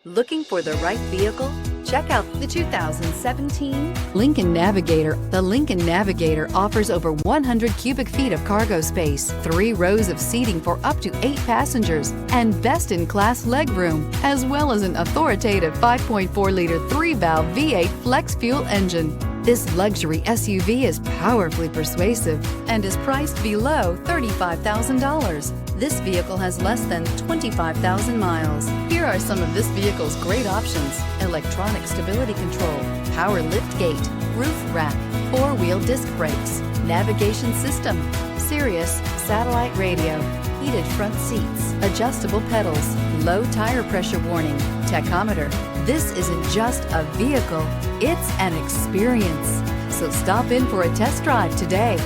Looking for the right vehicle? Check out the 2017 Lincoln Navigator. The Lincoln Navigator offers over 100 cubic feet of cargo space, 3 rows of seating for up to 8 passengers, and best-in-class legroom, as well as an authoritative 5.4-liter 3-valve V8 flex fuel engine. This luxury SUV is powerfully persuasive and is priced below $35,000. This vehicle has less than 25,000 miles. Here are some of this vehicle's great options: electronic stability control, power liftgate, roof rack, 4-wheel disc brakes, navigation system, Sirius satellite radio, heated front seats, adjustable pedals, low tire pressure warning, tachometer. This isn't just a vehicle, it's an experience. So stop in for a test drive today.